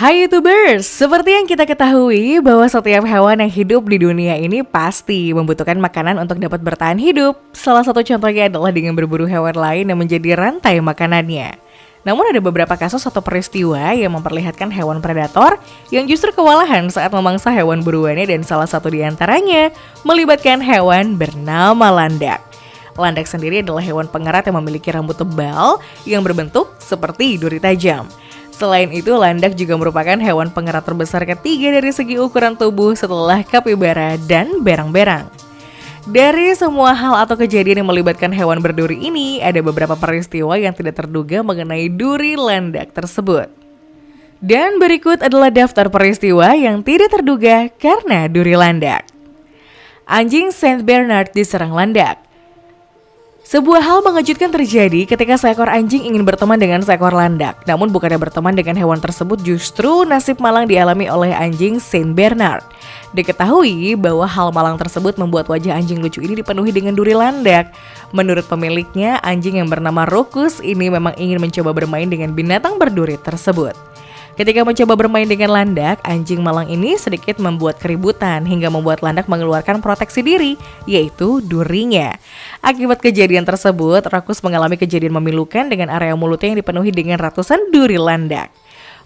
Hai YouTubers, seperti yang kita ketahui bahwa setiap hewan yang hidup di dunia ini pasti membutuhkan makanan untuk dapat bertahan hidup. Salah satu contohnya adalah dengan berburu hewan lain yang menjadi rantai makanannya. Namun ada beberapa kasus atau peristiwa yang memperlihatkan hewan predator yang justru kewalahan saat memangsa hewan buruannya, dan salah satu di antaranya melibatkan hewan bernama landak. Landak sendiri adalah hewan pengerat yang memiliki rambut tebal yang berbentuk seperti duri tajam. Selain itu, landak juga merupakan hewan pengerat terbesar ketiga dari segi ukuran tubuh setelah kapibara dan berang-berang. Dari semua hal atau kejadian yang melibatkan hewan berduri ini, ada beberapa peristiwa yang tidak terduga mengenai duri landak tersebut. Dan berikut adalah daftar peristiwa yang tidak terduga karena duri landak. Anjing Saint Bernard diserang landak. Sebuah hal mengejutkan terjadi ketika seekor anjing ingin berteman dengan seekor landak. Namun bukannya berteman dengan hewan tersebut, justru nasib malang dialami oleh anjing Saint Bernard. Diketahui bahwa hal malang tersebut membuat wajah anjing lucu ini dipenuhi dengan duri landak. Menurut pemiliknya, anjing yang bernama Rockus ini memang ingin mencoba bermain dengan binatang berduri tersebut. Ketika mencoba bermain dengan landak, anjing malang ini sedikit membuat keributan hingga membuat landak mengeluarkan proteksi diri, yaitu durinya. Akibat kejadian tersebut, Rockus mengalami kejadian memilukan dengan area mulutnya yang dipenuhi dengan ratusan duri landak.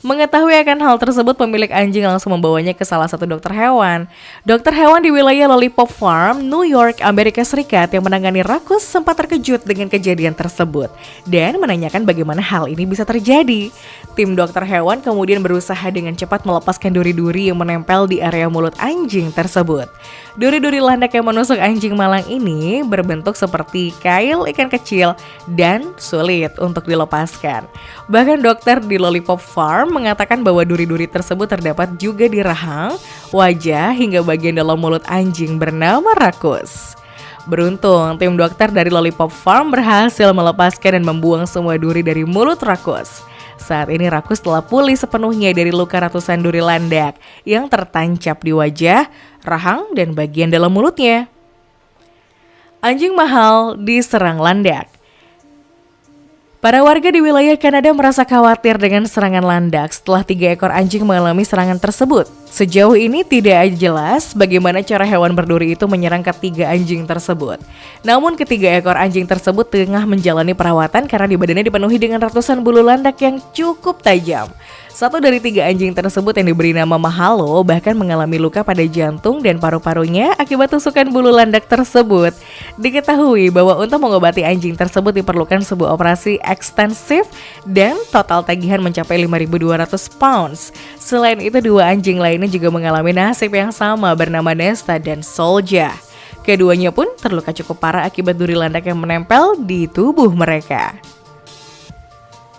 Mengetahui akan hal tersebut, pemilik anjing langsung membawanya ke salah satu dokter hewan. Dokter hewan di wilayah Lollipop Farm, New York, Amerika Serikat yang menangani Rockus sempat terkejut dengan kejadian tersebut dan menanyakan bagaimana hal ini bisa terjadi. Tim dokter hewan kemudian berusaha dengan cepat melepaskan duri-duri yang menempel di area mulut anjing tersebut. Duri-duri landak yang menusuk anjing malang ini berbentuk seperti kail ikan kecil dan sulit untuk dilepaskan. Bahkan dokter di Lollipop Farm mengatakan bahwa duri-duri tersebut terdapat juga di rahang, wajah, hingga bagian dalam mulut anjing bernama Rockus. Beruntung, tim dokter dari Lollipop Farm berhasil melepaskan dan membuang semua duri dari mulut Rockus. Saat ini Rockus telah pulih sepenuhnya dari luka ratusan duri landak yang tertancap di wajah, rahang, dan bagian dalam mulutnya. Anjing mahal diserang landak. Para warga di wilayah Kanada merasa khawatir dengan serangan landak setelah 3 ekor anjing mengalami serangan tersebut. Sejauh ini tidak jelas bagaimana cara hewan berduri itu menyerang ketiga anjing tersebut. Namun ketiga ekor anjing tersebut tengah menjalani perawatan karena di badannya dipenuhi dengan ratusan bulu landak yang cukup tajam. Satu dari 3 anjing tersebut yang diberi nama Mahalo bahkan mengalami luka pada jantung dan paru-parunya akibat tusukan bulu landak tersebut. Diketahui bahwa untuk mengobati anjing tersebut diperlukan sebuah operasi ekstensif dan total tagihan mencapai 5.200 pounds. Selain itu, 2 anjing lainnya juga mengalami nasib yang sama bernama Nesta dan Solja. Keduanya pun terluka cukup parah akibat duri landak yang menempel di tubuh mereka.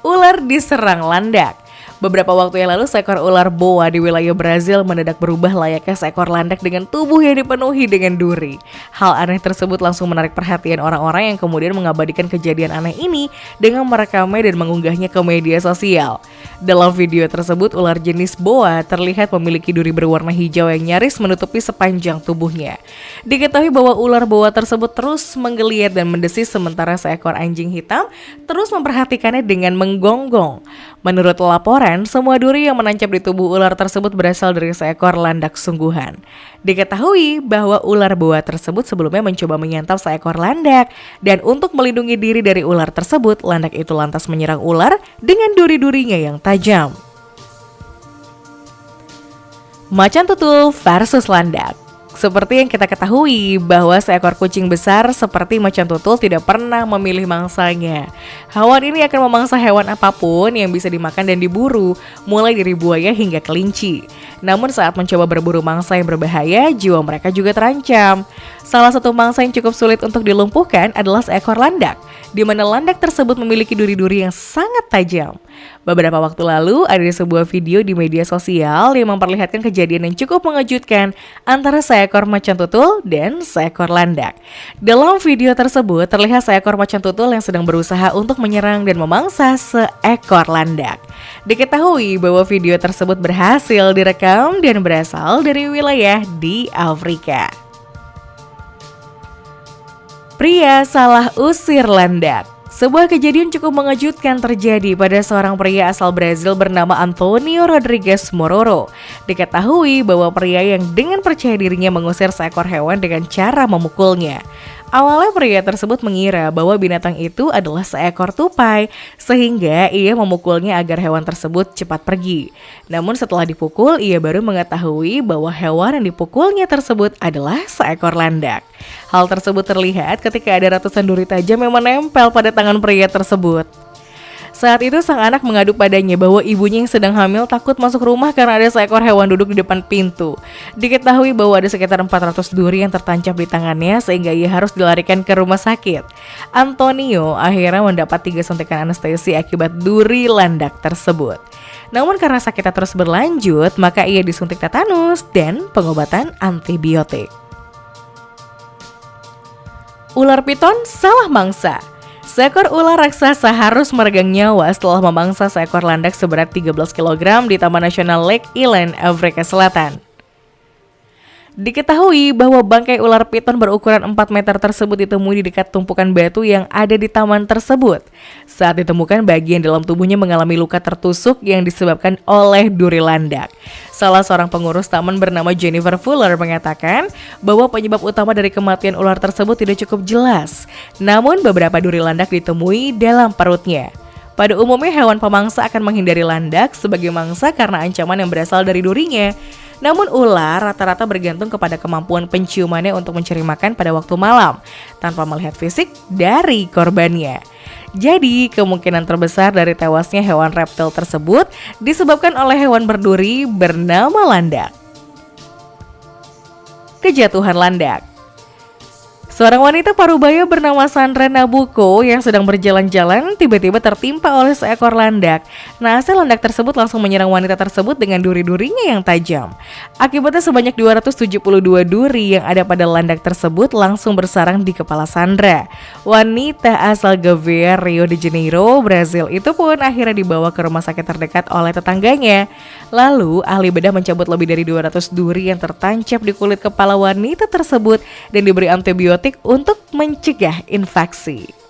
Ular diserang landak. Beberapa waktu yang lalu, seekor ular boa di wilayah Brazil mendadak berubah layaknya seekor landak dengan tubuh yang dipenuhi dengan duri. Hal aneh tersebut langsung menarik perhatian orang-orang yang kemudian mengabadikan kejadian aneh ini dengan merekamnya dan mengunggahnya ke media sosial. Dalam video tersebut, ular jenis boa terlihat memiliki duri berwarna hijau yang nyaris menutupi sepanjang tubuhnya. Diketahui bahwa ular boa tersebut terus menggeliat dan mendesis sementara seekor anjing hitam terus memperhatikannya dengan menggonggong. Menurut laporan, semua duri yang menancap di tubuh ular tersebut berasal dari seekor landak sungguhan. Diketahui bahwa ular boa tersebut sebelumnya mencoba menyantap seekor landak, dan untuk melindungi diri dari ular tersebut, landak itu lantas menyerang ular dengan duri-durinya yang tajam. Macan tutul versus landak. Seperti yang kita ketahui bahwa seekor kucing besar seperti macan tutul tidak pernah memilih mangsanya. Hewan ini akan memangsa hewan apapun yang bisa dimakan dan diburu, mulai dari buaya hingga kelinci. Namun saat mencoba berburu mangsa yang berbahaya, jiwa mereka juga terancam. Salah satu mangsa yang cukup sulit untuk dilumpuhkan adalah seekor landak, di mana landak tersebut memiliki duri-duri yang sangat tajam. Beberapa waktu lalu ada sebuah video di media sosial yang memperlihatkan kejadian yang cukup mengejutkan antara seekor macan tutul dan seekor landak. Dalam video tersebut terlihat seekor macan tutul yang sedang berusaha untuk menyerang dan memangsa seekor landak. Diketahui bahwa video tersebut berhasil direkam dan berasal dari wilayah di Afrika. Pria salah usir landak. Sebuah kejadian cukup mengejutkan terjadi pada seorang pria asal Brazil bernama Antonio Rodrigues Mororo. Diketahui bahwa pria yang dengan percaya dirinya mengusir seekor hewan dengan cara memukulnya. Awalnya pria tersebut mengira bahwa binatang itu adalah seekor tupai, sehingga ia memukulnya agar hewan tersebut cepat pergi. Namun setelah dipukul, ia baru mengetahui bahwa hewan yang dipukulnya tersebut adalah seekor landak. Hal tersebut terlihat ketika ada ratusan duri tajam yang menempel pada tangan pria tersebut. Saat itu sang anak mengadu padanya bahwa ibunya yang sedang hamil takut masuk rumah karena ada seekor hewan duduk di depan pintu. Diketahui bahwa ada sekitar 400 duri yang tertancap di tangannya sehingga ia harus dilarikan ke rumah sakit. Antonio akhirnya mendapat 3 suntikan anestesi akibat duri landak tersebut. Namun karena sakitnya terus berlanjut, maka ia disuntik tetanus dan pengobatan antibiotik. Ular piton salah mangsa. Seekor ular raksasa harus meregang nyawa setelah memangsa seekor landak seberat 13 kg di Taman Nasional Lake Eland, Afrika Selatan. Diketahui bahwa bangkai ular piton berukuran 4 meter tersebut ditemui di dekat tumpukan batu yang ada di taman tersebut. Saat ditemukan, bagian dalam tubuhnya mengalami luka tertusuk yang disebabkan oleh duri landak. Salah seorang pengurus taman bernama Jennifer Fuller mengatakan bahwa penyebab utama dari kematian ular tersebut tidak cukup jelas. Namun beberapa duri landak ditemui dalam perutnya. Pada umumnya hewan pemangsa akan menghindari landak sebagai mangsa karena ancaman yang berasal dari durinya. Namun ular rata-rata bergantung kepada kemampuan penciumannya untuk mencari makan pada waktu malam, tanpa melihat fisik dari korbannya. Jadi kemungkinan terbesar dari tewasnya hewan reptil tersebut disebabkan oleh hewan berduri bernama landak. Kejatuhan landak. Seorang wanita Parubaya bernama Sandra Nabuko yang sedang berjalan-jalan tiba-tiba tertimpa oleh seekor landak. Naas landak tersebut langsung menyerang wanita tersebut dengan duri-durinya yang tajam. Akibatnya sebanyak 272 duri yang ada pada landak tersebut langsung bersarang di kepala Sandra. Wanita asal Gavea, Rio de Janeiro, Brazil itu pun akhirnya dibawa ke rumah sakit terdekat oleh tetangganya. Lalu ahli bedah mencabut lebih dari 200 duri yang tertancap di kulit kepala wanita tersebut dan diberi antibiotik untuk mencegah infeksi.